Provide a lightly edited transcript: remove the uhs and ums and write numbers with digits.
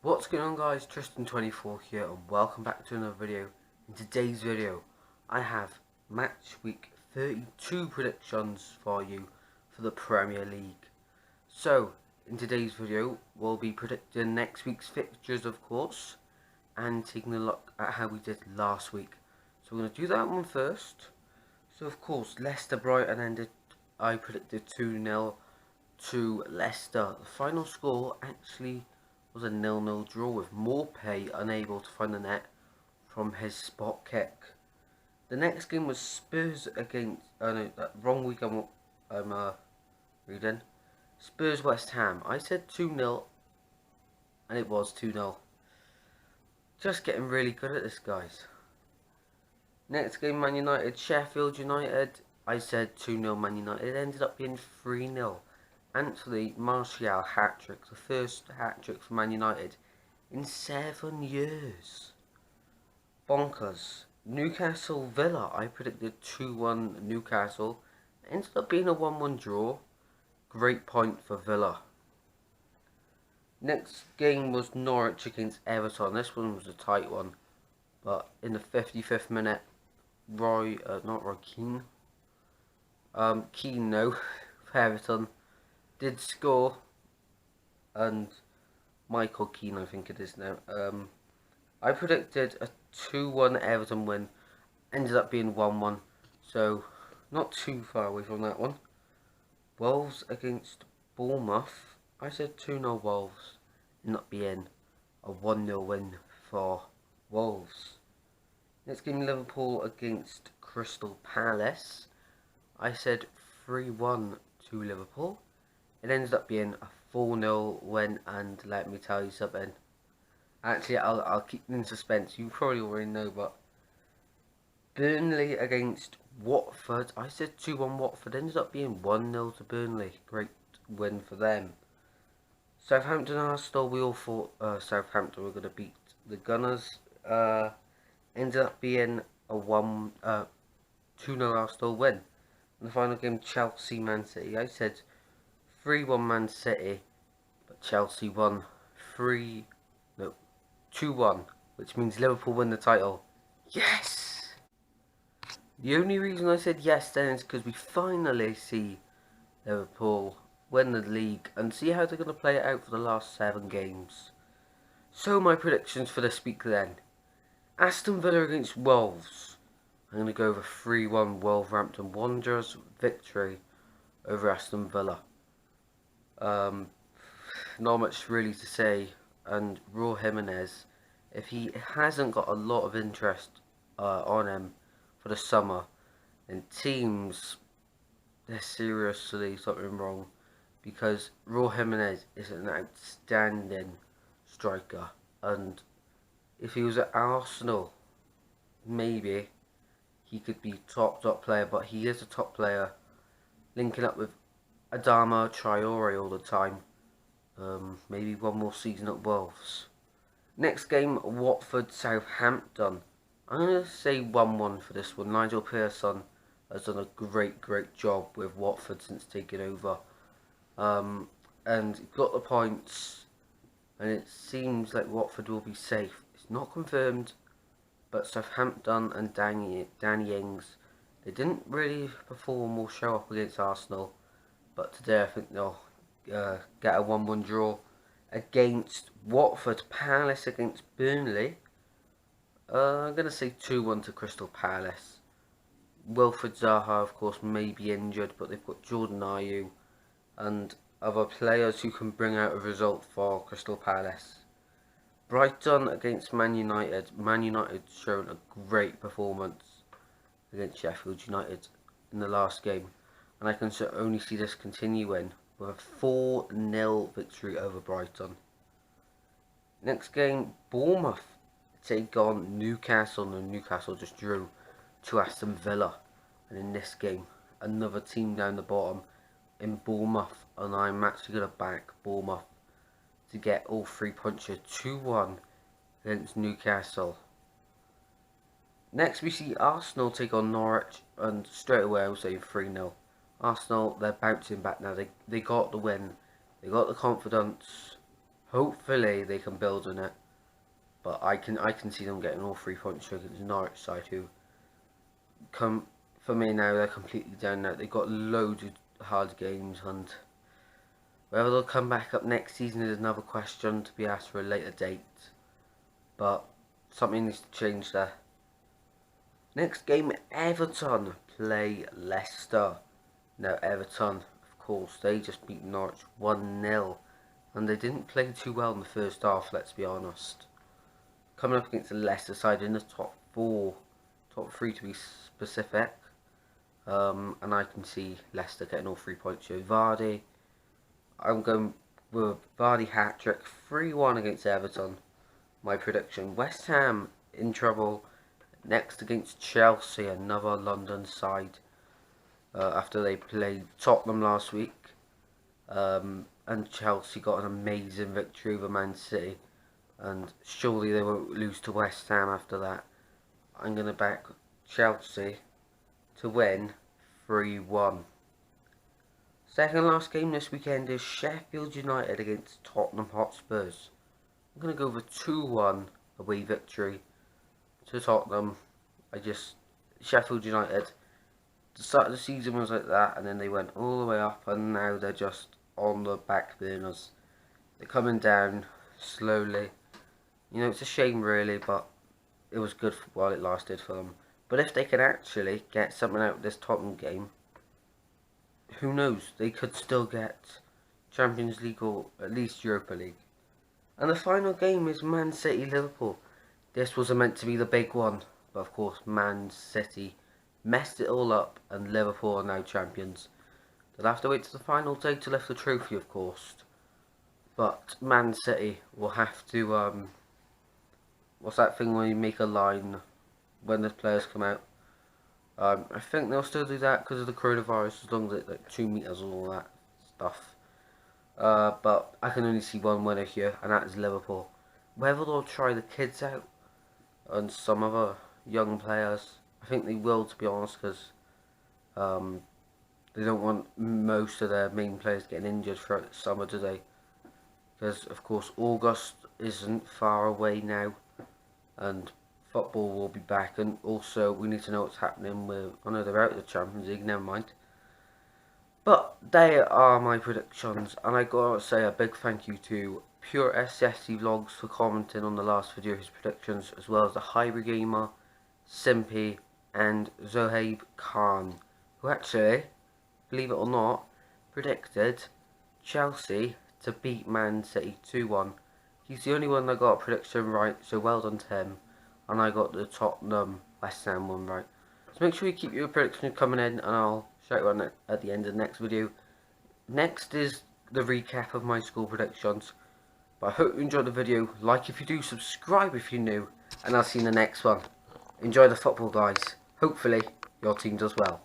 What's going on, guys? Tristan24 here and welcome back to another video. In today's video I have match week 32 predictions for you for the Premier League. So in today's video we'll be predicting next week's fixtures, of course, and taking a look at how we did last week. So we're going to do that one first. So of course, Leicester Brighton ended, I predicted 2-0 to Leicester. The final score actually was a 0-0 draw, with Morpay unable to find the net from his spot kick. The next game was Spurs against, no, that wrong week I'm reading. Spurs West Ham. I said 2-0 and it was 2-0. Just getting really good at this, guys. Next game, Man United Sheffield United. I said 2-0 Man United. It ended up being 3-0. Anthony Martial hat-trick, the first hat-trick for Man United in 7 years. Bonkers. Newcastle Villa, I predicted 2-1 Newcastle. It ended up being a 1-1 draw. Great point for Villa. Next game was Norwich against Everton. This one was a tight one, but in the 55th minute, Keane for Everton did score, and Michael Keane, I think it is now. I predicted a 2-1 Everton win, ended up being 1-1, so not too far away from that one. Wolves against Bournemouth. I said 2-0 Wolves, ended up being a 1-0 win for Wolves. Next game, Liverpool against Crystal Palace. I said 3-1 to Liverpool. It ended up being a 4-0 win, and let me tell you something. Actually, I'll keep it in suspense. You probably already know, but Burnley against Watford. I said 2-1 Watford. Ended up being 1-0 to Burnley. Great win for them. Southampton Arsenal. We all thought Southampton were going to beat the Gunners. Ended up being a 2-0 Arsenal win. In the final game, Chelsea Man City. I said 3-1 Man City, but Chelsea won 2-1, which means Liverpool win the title. Yes! The only reason I said yes then is because we finally see Liverpool win the league and see how they're going to play it out for the last 7 games. So my predictions for this week then. Aston Villa against Wolves. I'm going to go over 3-1 Wolverhampton Wanderers victory over Aston Villa. Not much really to say, and Raul Jimenez, if he hasn't got a lot of interest on him for the summer, then teams, there's seriously something wrong, because Raul Jimenez is an outstanding striker, and if he was at Arsenal, maybe he could be top player, but he is a top player, linking up with Adama Traore all the time. Maybe one more season at Wolves. Next game, Watford Southampton. I'm going to say 1-1 for this one. Nigel Pearson has done a great job with Watford since taking over. And got the points, and it seems like Watford will be safe. It's not confirmed, but Southampton and Danny Ings, they didn't really perform or show up against Arsenal, but today I think they'll get a 1-1 draw against Watford. Palace against Burnley. I'm going to say 2-1 to Crystal Palace. Wilfried Zaha, of course, may be injured, but they've got Jordan Ayew and other players who can bring out a result for Crystal Palace. Brighton against Man United. Man United shown a great performance against Sheffield United in the last game, and I can only see this continuing with a 4-0 victory over Brighton. Next game, Bournemouth take on Newcastle, and Newcastle just drew to Aston Villa. And in this game, another team down the bottom in Bournemouth, and I'm actually going to back Bournemouth to get all 3 points, 2-1 against Newcastle. Next we see Arsenal take on Norwich, and straight away I will say 3-0. Arsenal, they're bouncing back now. They got the win. They got the confidence. Hopefully they can build on it, but I can see them getting all 3 points against Norwich side, who come for me now they're completely down now. They've got loads of hard games, and whether they'll come back up next season is another question to be asked for a later date. But something needs to change there. Next game, Everton play Leicester. Now Everton, of course, they just beat Norwich 1-0. And they didn't play too well in the first half, let's be honest. Coming up against the Leicester side in the top 3 to be specific. And I can see Leicester getting all 3 points here. Vardy, I'm going with Vardy hat-trick, 3-1 against Everton. My prediction, West Ham in trouble next against Chelsea, another London side, after they played Tottenham last week. And Chelsea got an amazing victory over Man City, and surely they won't lose to West Ham after that. I'm going to back Chelsea to win 3-1. Second last game this weekend is Sheffield United against Tottenham Hotspurs. I'm going to go with 2-1 away victory to Tottenham. Sheffield United, the start of the season was like that, and then they went all the way up, and now they're just on the back burners. They're coming down slowly. You know, it's a shame really, but it was good while it lasted for them. But if they can actually get something out of this Tottenham game, who knows, they could still get Champions League or at least Europa League. And the final game is Man City Liverpool. This was meant to be the big one, but of course Man City messed it all up, and Liverpool are now champions. They'll have to wait to the final day to lift the trophy, of course. But Man City will have to, what's that thing when you make a line when the players come out? I think they'll still do that because of the coronavirus, as long as it's like 2 meters and all that stuff. But I can only see one winner here, and that is Liverpool. Whether they'll try the kids out and some other young players, I think they will, to be honest, because they don't want most of their main players getting injured throughout the summer, do they? Because of course August isn't far away now, and football will be back, and also we need to know what's happening with, I know they're out of the Champions League, never mind. But they are my predictions, and I gotta say a big thank you to Pure SSC Vlogs for commenting on the last video, his predictions, as well as the Hybrid Gamer, Simpy, and Zohaib Khan, who actually, believe it or not, predicted Chelsea to beat Man City 2-1. He's the only one that got a prediction right, so well done to him. And I got the Tottenham West Ham one right. So make sure you keep your predictions coming in, and I'll shout you on it at the end of the next video. Next is the recap of my school predictions. But I hope you enjoyed the video. Like if you do, subscribe if you're new, and I'll see you in the next one. Enjoy the football, guys. Hopefully your team does well.